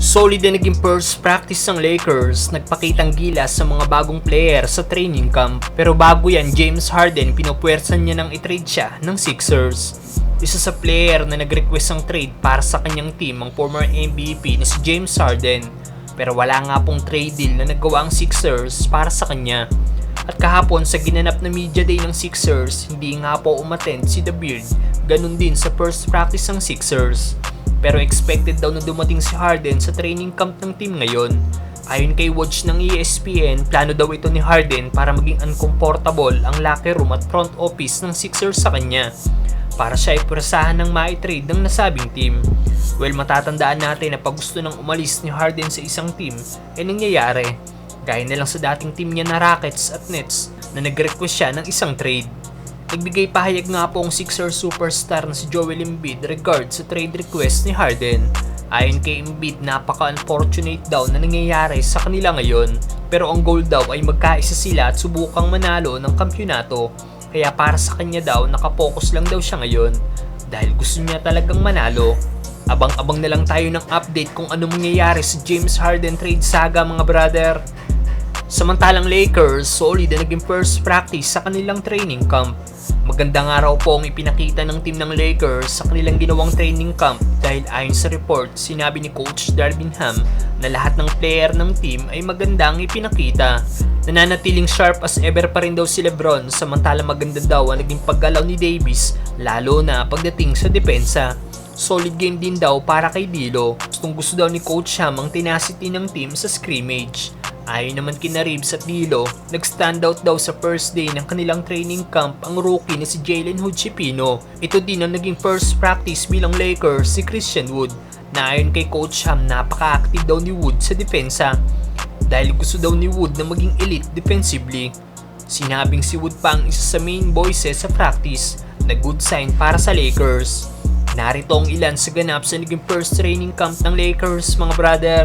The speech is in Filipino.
Solid na naging first practice ng Lakers, nagpakitang gilas sa mga bagong player sa training camp. Pero bago yan, James Harden pinupwersan niya nang i-trade siya ng Sixers. Isa sa player na nag-request ng trade para sa kanyang team ang former MVP na si James Harden. Pero wala nga pong trade deal na nagawa ang Sixers para sa kanya. At kahapon sa ginanap na media day ng Sixers, hindi nga po umattend si The Beard, ganun din sa first practice ng Sixers. Pero expected daw na dumating si Harden sa training camp ng team ngayon. Ayon kay Woj ng ESPN, plano daw ito ni Harden para maging uncomfortable ang locker room at front office ng Sixers sa kanya, para siya ay pwersahan ng ma-trade ng nasabing team. Well, matatandaan natin na pag gusto nang umalis ni Harden sa isang team, nangyayari. Gaya na lang sa dating team niya na Rockets at Nets na nag-request siya ng isang trade. Nagbigay pahayag nga po ang Sixers superstar na si Joel Embiid regard sa trade request ni Harden. Ayon kay Embiid, napaka-unfortunate daw na nangyayari sa kanila ngayon. Pero ang goal daw ay magkaisa sila at subukang manalo ng kampyonato. Kaya para sa kanya daw, nakapokus lang daw siya ngayon dahil gusto niya talagang manalo. Abang-abang na lang tayo ng update kung ano mangyayari sa James Harden trade saga mga brother. Samantalang Lakers, solid na naging first practice sa kanilang training camp. Magandang araw po ang ipinakita ng team ng Lakers sa kanilang ginawang training camp dahil ayon sa report, sinabi ni Coach Darvin Ham na lahat ng player ng team ay magandang ipinakita. Nananatiling sharp as ever pa rin daw si LeBron, samantalang maganda daw ang naging paggalaw ni Davis, lalo na pagdating sa depensa. Solid game din daw para kay D'Lo. Gustong gusto daw ni Coach Ham ang tenacity ng team sa scrimmage. Ayon naman kina Reeves at D'Lo, nag-standout daw sa first day ng kanilang training camp ang rookie na si Jalen Hood-Schifino. Ito din ang naging first practice bilang Lakers si Christian Wood, na ayon kay Coach Ham napaka-active daw ni Wood sa depensa dahil gusto daw ni Wood na maging elite defensively. Sinabing si Wood pa ang isa sa main voices sa practice na good sign para sa Lakers. Narito ang ilan sa ganap sa naging first training camp ng Lakers mga brother.